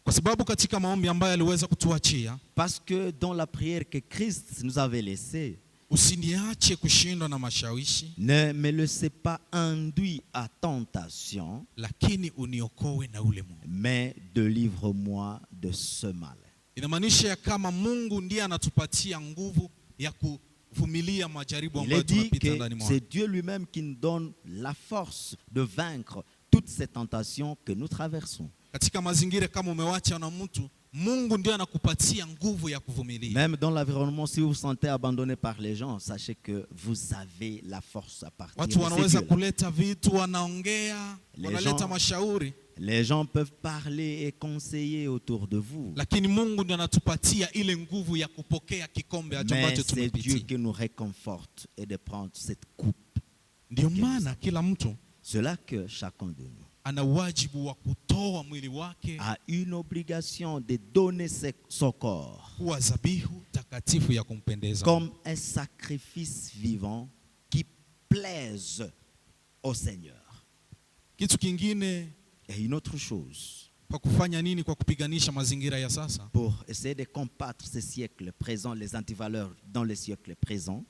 Kwa sababu katika maombi ambayo aliweza kutuachia, Parce que dans la prière que Christ nous avait laissée, usiniache kushindwa na mashawishi, ne me laissez pas induire à tentation, lakini uniokoe na ule Mungu. mais délivre-moi de ce mal. Inamaanisha ya kama Mungu ndiye anatupatia nguvu ya kuvumilia majaribu Il ambayo est dit tunapita que ndani mwao. c'est Dieu lui-même qui nous donne la force de vaincre toutes ces tentations que nous traversons. Katika mazingira kama umewacha na mtu, Mungu ndiye anakupatia nguvu ya kuvumilia. Même dans l'environnement, si vous vous sentez abandonné par les gens, sachez que vous avez la force à partir Watu de wanaweza Dieu. kuleta vitu, wanaongea, wanaleta gens- mashauri, Les gens peuvent parler et conseiller autour de vous. lakini Mungu ndiye anatupatia ile nguvu ya kupokea kikombe Mais ambacho c'est Dieu tumepitia. qui nous réconforte et de prendre cette coupe. Ndio maana kila mtu Cela que chacun de nous ana wajibu wa kutoa mwili wake a une obligation de donner son corps kuwa dhabihu takatifu ya kumpendeza comme un sacrifice vivant qui plaise au Seigneur. Kitu kingine, Et une autre chose, kwa kufanya nini kwa kupiganisha mazingira ya sasa? pour essayer de combattre ces siècles présents, les antivaleurs dans les siècles présents,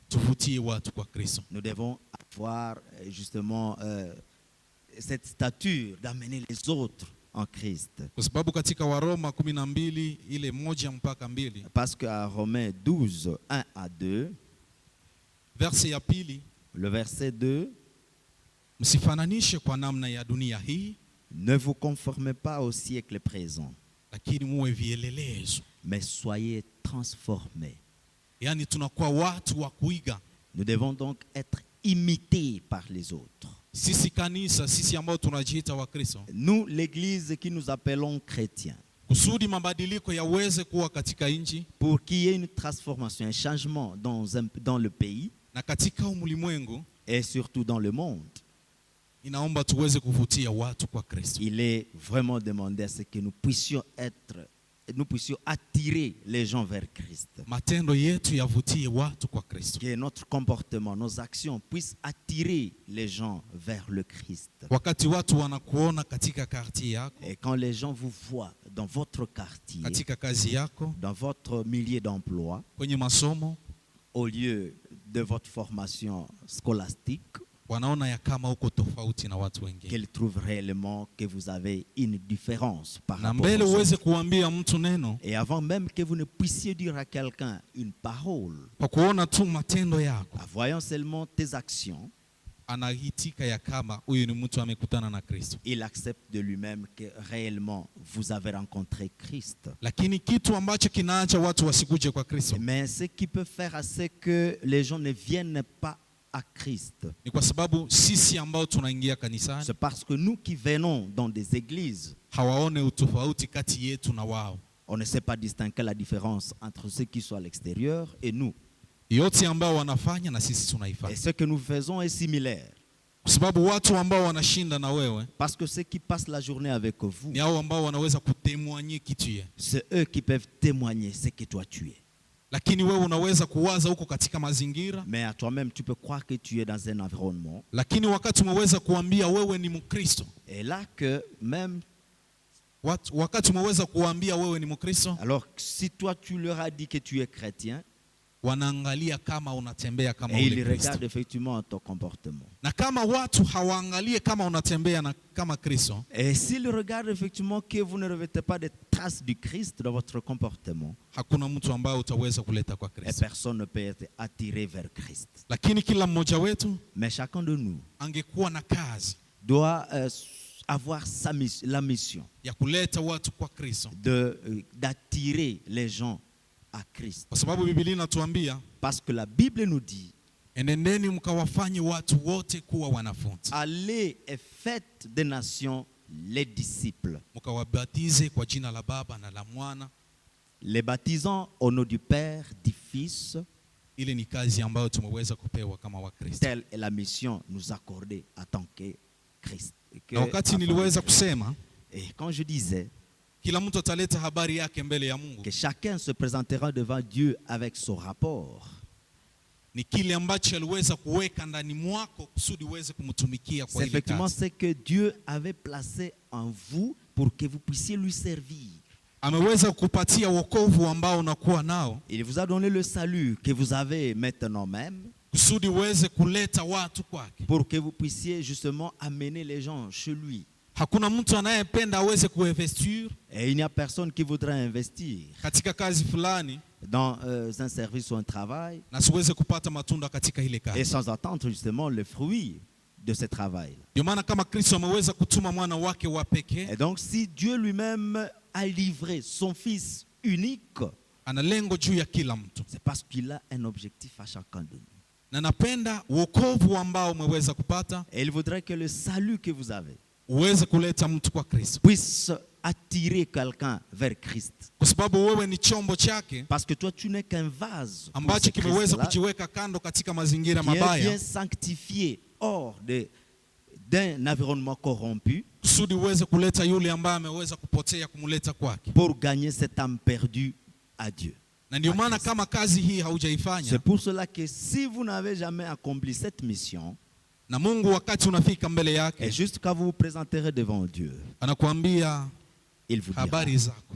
Tuvutie watu kwa Kristo. nous devons avoir justement cette stature d'amener les autres en Christ. Kwa sababu katika Waroma 12 ile 1 mpaka 2, Parce qu'à Romains 12, 1 à 2, verse ya pili, le verset 2, msifananishe kwa namna ya dunia hii, ne vous conformez pas au siècle présent, lakini muwe vielelezo. mais soyez transformés. Yaani tunakuwa watu wa kuiga. Nous devons donc être imités par les autres. Sisi kanisa, sisi ambao tunajiita wa Kristo, Nous, l'Église qui nous appelons chrétiens, kusudi mabadiliko yaweze kuwa katika nchi pour qu'il y ait une transformation, un changement dans le pays na katika ulimwengu, et surtout dans le monde, inaomba tuweze kuvutia watu kwa Kristo. il est vraiment demandé à ce que nous puissions attirer les gens vers Christ. Matendo yetu yavutie watu kwa Kristo. Que notre comportement, nos actions puissent attirer les gens vers le Christ. Wakati watu wanakuona katika quartier yako, Et quand les gens vous voient dans votre quartier, katika kazi yako, dans votre milieu d'emploi, kwenye masomo, au lieu de votre formation scolastique, wanaona ya kama uko tofauti na watu wengine. qu'ils trouvent réellement que vous avez une différence par Na rapport mbele aux uweze autres. kuambia mtu neno, Et avant même que vous ne puissiez dire à quelqu'un une parole, kwa kuona tu matendo yako, en voyant seulement tes actions, anahitika ya kama huyu ni mtu amekutana na Kristo. il accepte de lui-même que réellement vous avez rencontré Christ. Lakini kitu ambacho kinaacha watu wasikuje kwa Kristo Mais ce qui peut faire à ce que les gens ne viennent pas à Christ, ni kwa sababu sisi ambao tunaingia kanisani c'est parce que nous qui venons dans des églises, hawaone utofauti kati yetu na wao. on ne sait pas distinguer la différence entre ceux qui sont à l'extérieur et nous. Yote ambao wanafanya na sisi Et tunaifanya, ce que nous faisons est similaire. kwa sababu watu ambao wanashinda na wewe Parce que ceux qui passent la journée avec vous, ni hao ambao wanaweza kutemwanye kitu ye. c'est eux qui peuvent témoigner ce que toi tu es. Lakini wewe unaweza kuwaza huko katika mazingira, Mais à toi-même, tu peux croire que tu es dans un environnement. lakini wakati umeweza kuambia wewe ni Mkristo, Et là que même, wakati umeweza kuambia wewe ni Mkristo, alors si toi tu leur as dit que tu es chrétien, wanaangalia kama unatembea kama et ils ule Kristo. regardent effectivement ton comportement. Na kama watu hawaangalie kama unatembea na kama Kristo, Et s'ils regardent effectivement que vous ne revêtez pas de traces du Christ dans votre comportement, hakuna mtu ambaye utaweza kuleta kwa et Kristo. personne ne peut être attiré vers Christ. Lakini kila mmoja wetu Mais chacun de nous angekuwa na kazi doit avoir la mission ya kuleta watu kwa Kristo, d'attirer les gens à Christ. kwa sababu Biblia inatuambia, Parce que la Bible nous dit, enendeni mkawafanye watu wote kuwa wanafunzi, allez et faites des nations les disciples, mkawabatize kwa jina la Baba na la Mwana. les baptisant au nom du Père, du Fils. Ile ni kazi ambayo tumeweza kupewa kama Wakristo. Telle est la mission nous accordée en tant que Christ. Na wakati niliweza kusema Et quand je disais kila mtu ataleta habari yake mbele ya Mungu, que chacun se présentera devant Dieu avec son rapport, ni kile ambacho aliweza kuweka ndani mwako kusudi uweze kumtumikia kwa C'est ile effectivement kazi. ce que Dieu avait placé en vous pour que vous puissiez lui servir. Ameweza kukupatia wokovu ambao unakuwa nao Il vous a donné le salut que vous avez maintenant même kusudi uweze kuleta watu kwake. pour que vous puissiez justement amener les gens chez lui. Hakuna mtu anayependa aweze kuinvestir Et il n'y a personne qui voudrait investir katika kazi fulani dans un service ou un travail na siweze kupata matunda katika ile et kazi. sans attendre justement le fruit de ce travail. Ndio maana kama Kristo ameweza kutuma mwana wake wa pekee, Et donc si Dieu lui-même a livré son Fils unique, ana lengo juu ya kila mtu. c'est parce qu'il a un objectif à chacun de nous. Na napenda wokovu ambao umeweza kupata Et il voudrait que le salut que vous avez uweze kuleta mtu kwa Kristo, puisse attirer quelqu'un vers Christ. kwa sababu wewe ni chombo chake Parce que toi, tu n'es qu'un vase pour ambacho ce kimeweza Christ-là, kujiweka kando katika mazingira qui est mabaya bien sanctifié hors d'un environnement corrompu kusudi uweze kuleta yule ambaye ameweza kupotea kumuleta kwake. pour gagner cette âme perdue à Dieu. Na ndio maana kama kazi hii haujaifanya C'est pour cela que si vous n'avez jamais accompli cette mission, na Mungu wakati unafika mbele et yake juste quand vous vous présenterez devant Dieu, anakuambia il vous dira, habari zako,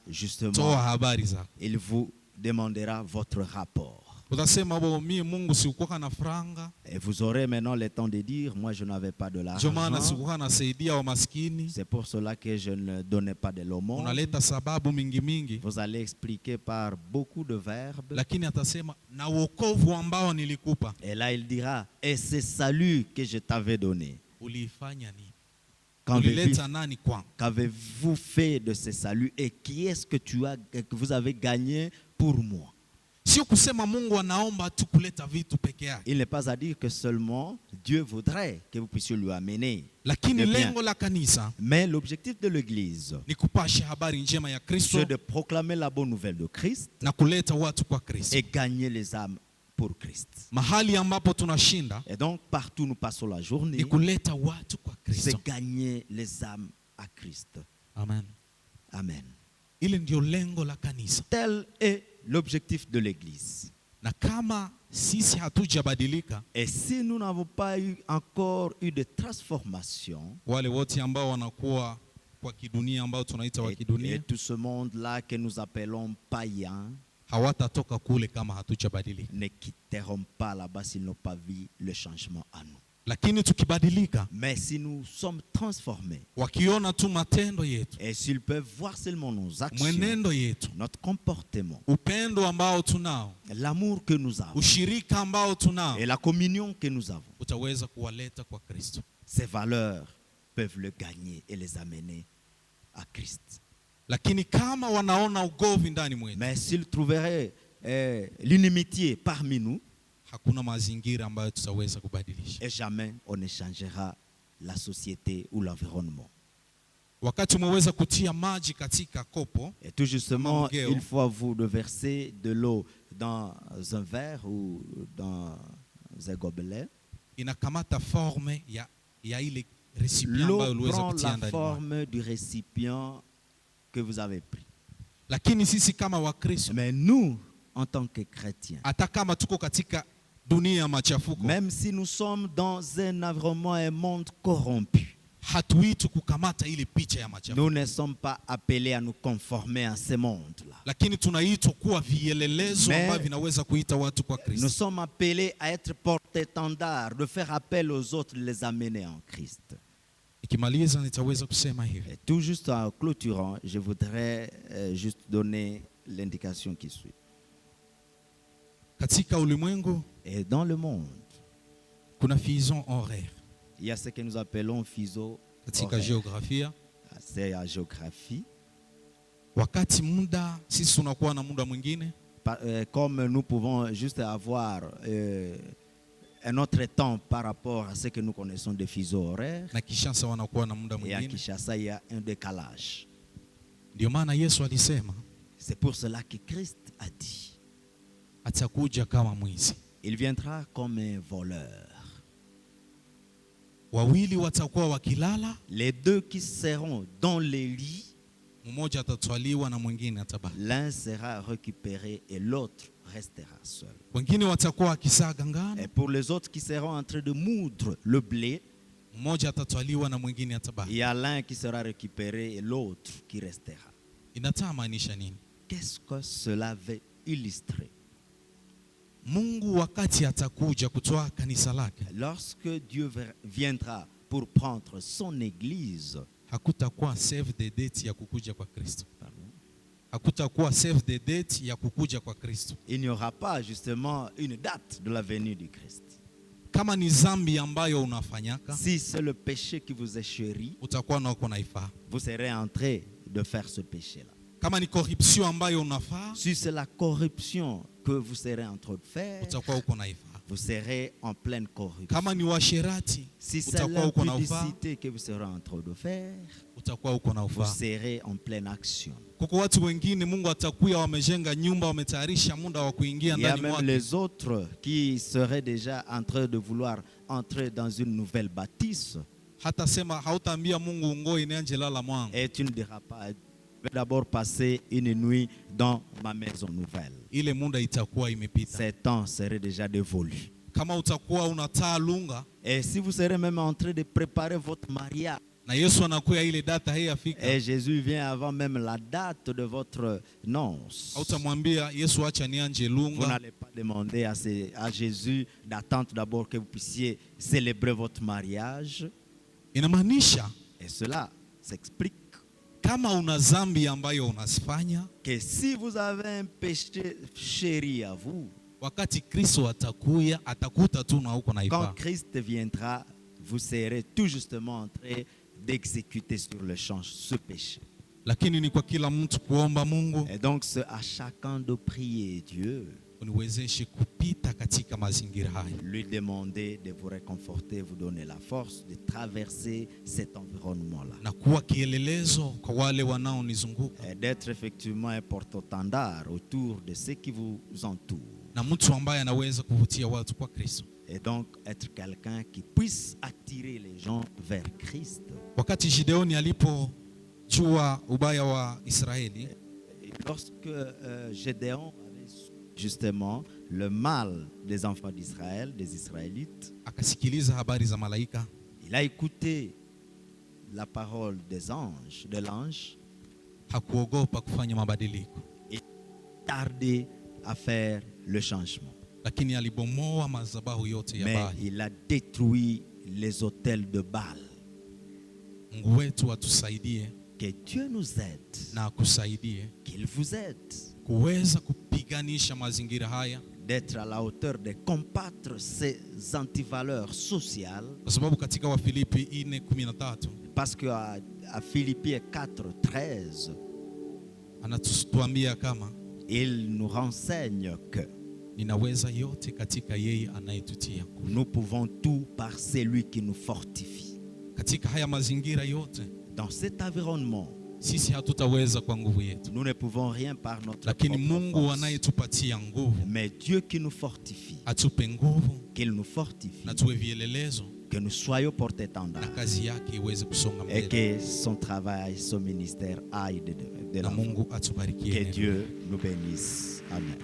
justement, toa habari zako, il vous demandera votre rapport. utasema bo mimi Mungu sikuwa na franga, Et vous aurez maintenant le temps de dire, moi je n'avais pas de ndio maana l'argent, sikuwa nasaidia wa maskini. c'est pour cela que je ne donnais pas de l'aumône. Unaleta sababu mingi mingi, Vous allez expliquer par beaucoup de verbes. lakini atasema na wokovu ambao nilikupa Et là il dira, et ce salut que je t'avais donné, uliifanya nini? qu'avez-vous Ulileta nani kwangu? qu'avez-vous fait de ce salut et qui est-ce que que vous avez gagné pour moi? Sio kusema Mungu anaomba tu kuleta vitu peke yake, Il n'est pas à dire que seulement Dieu voudrait que vous puissiez lui amener. lakini Eh bien. lengo la kanisa Mais l'objectif de l'Église, ni kupasha habari njema ya Kristo c'est de proclamer la bonne nouvelle de Christ na kuleta watu kwa Kristo. et gagner les âmes pour Christ. Mahali ambapo tunashinda Et donc, partout où nous passons la journée, ni kuleta watu kwa c'est Kristo. gagner les âmes à Christ. Amen. Amen. Ile ndio lengo la kanisa, Tel est l'objectif de l'Église. na kama sisi hatujabadilika, Et si nous n'avons pas encore eu de transformation, wale wote ambao wanakuwa kwa kidunia ambao tunaita wa et kidunia tout ce monde-là que nous appelons païens hawatatoka kule kama hatujabadilika. ne quitteront pas là-bas s'ils n'ont pas vu le changement à nous. Lakini tukibadilika, Mais si nous sommes transformés, wakiona tu matendo yetu, et s'ils peuvent voir seulement nos actions, mwenendo yetu, notre comportement, upendo ambao tunao, l'amour que nous avons ushirika ambao tunao, et la communion que nous avons, utaweza kuwaleta kwa Kristo. ces valeurs peuvent le gagner et les amener à Christ. Lakini kama wanaona ugovi ndani mwetu, Mais s'ils trouveraient l'inimitié parmi nous, hakuna mazingira ambayo tutaweza kubadilisha. et jamais on ne changera la société ou l'environnement. Wakati umeweza kutia maji katika kopo, Et tout justement, Mangeo. une fois vous de verser de l'eau dans un verre ou dans un gobelet, inakamata forme ya ile recipient l'eau ambayo uliweza prend kutia la ndani mwake. forme du récipient que vous avez pris. Lakini sisi kama Wakristo, Mais nous, en tant que chrétiens, hata kama tuko katika dunia ya machafuko, même si nous sommes dans un environnement, un monde corrompu, hatuitwi kukamata ile picha ya machafuko, nous ne sommes pas appelés à nous conformer à ce monde-là. lakini tunaitwa kuwa vielelezo Mais ambavyo vinaweza kuita watu kwa Nous Kristo. sommes appelés à être porte-étendard, de faire appel aux autres, de les amener en Christ. Ikimaliza nitaweza kusema hivi, Et tout juste en clôturant, je voudrais juste donner l'indication qui suit. katika ulimwengu Et dans le monde, kuna fusion horaire. il y a ce que nous appelons fuseau Katika horaire. geografia, C'est la géographie. wakati muda sisi tunakuwa na muda mwingine, Comme nous pouvons juste avoir un autre temps par rapport à ce que nous connaissons des fuseaux horaires, na Kinshasa wanakuwa na muda et à mwingine. Kinshasa, il y a un décalage. Ndio maana Yesu alisema C'est pour cela que Christ a dit, atakuja kama mwizi. il viendra comme un voleur. Wawili watakuwa wakilala, Les deux qui seront dans les lits, Mmoja atatwaliwa na mwingine atabaki. L'un sera récupéré et l'autre restera seul. Wengine watakuwa wakisaga ngano. Et pour les autres qui seront en train de moudre le blé, Mmoja atatwaliwa na mwingine il atabaki. y a l'un qui sera récupéré et l'autre qui restera. Inatamaanisha nini? Qu'est-ce que cela veut illustrer? Mungu wakati atakuja kutoa kanisa lake, Lorsque Dieu viendra pour prendre son église, hakutakuwa save the date ya kukuja kwa Kristo. Hakutakuwa save the date ya kukuja kwa Kristo. il n'y aura pas justement une date de la venue du Christ. Kama ni zambi ambayo unafanyaka, Si c'est le péché qui vous est chéri, utakuwa na uko naifaa. vous serez en train de faire ce péché-là. Kama ni corruption ambayo unafaa, Si c'est la corruption que vous serez en train de faire, utakuwa uko naifaa. vous serez en pleine corruption. Kama ni washerati, Si c'est utakuwa uko na ufaa. l'impudicité que vous serez en train de faire, Utakuwa uko na vous ufaa. serez en pleine action. Kuko watu wengine Mungu atakuya wamejenga nyumba, wametayarisha muda wa kuingia Il y a ndani même mwake. les autres qui seraient déjà en train de vouloir entrer dans une nouvelle bâtisse. Hata sema hautaambia Mungu ngoi nianje lala mwangu. Et tu ne diras pas, je vais d'abord passer une nuit dans ma maison nouvelle. Ile muda itakuwa imepita. Ces temps seraient déjà dévolus. Kama utakuwa unataa lunga Et si vous serez même en train de préparer votre mariage, na Yesu anakuya ile data hii afika, et Jésus vient avant même la date de votre nonce, hautamwambia Yesu acha nianje vous lunga. n'allez pas demander à Jésus d'attendre d'abord que vous puissiez célébrer votre mariage. Inamaanisha Et cela s'explique kama una zambi ambayo unasifanya, que si vous avez un péché chéri à vous, wakati Kristo atakuya atakuta tu na uko quand naifaa. Christ viendra, vous serez tout justement en train d'exécuter sur le champ ce péché. Lakini ni kwa kila mtu kuomba Mungu Et donc c'est à chacun de prier Dieu, uniwezeshe kupita katika mazingira haya. lui demander de vous réconforter, vous donner la force de traverser cet environnement-là. Na kuwa kielelezo kwa wale wanaonizunguka, Et d'être effectivement un porte-étendard autour de ceux qui vous entourent. na mtu ambaye anaweza kuvutia watu kwa Kristo. Et donc être quelqu'un qui puisse attirer les gens vers Christ. Wakati Gideoni alipojua ubaya wa Israeli, Et lorsque Gédéon avait justement le mal des enfants d'Israël, des Israélites, akasikiliza habari za malaika, il a écouté la parole des anges, de l'ange, hakuogopa kufanya mabadiliko, et tardé à faire le changement. lakini alibomoa madhabahu yote ya Mais Baali. il a détruit les autels de Baal. Mungu wetu atusaidie Que Dieu nous aide, na akusaidie qu'il vous aide kuweza kupiganisha mazingira haya, d'être à la hauteur de combattre ces antivaleurs sociales. kwa sababu katika Wafilipi 4:13 Parce qu'à Philippiens 4:13, anatuambia kama il nous renseigne que ninaweza yote katika yeye anayetutia nguvu. nous pouvons tout par celui qui nous fortifie. Katika haya mazingira yote Dans cet environnement, sisi hatutaweza kwa nguvu yetu, nous ne pouvons rien par notre lakini propre Mungu force. anayetupatia nguvu Mais Dieu qui nous fortifie, atupe nguvu qu'il nous fortifie, na tuwe vielelezo que nous soyons na porte-étendards kazi yake iweze kusonga et mbele, que son travail, son ministère aille de na l'avant. Mungu atubariki. Que Dieu nous bénisse. Amen.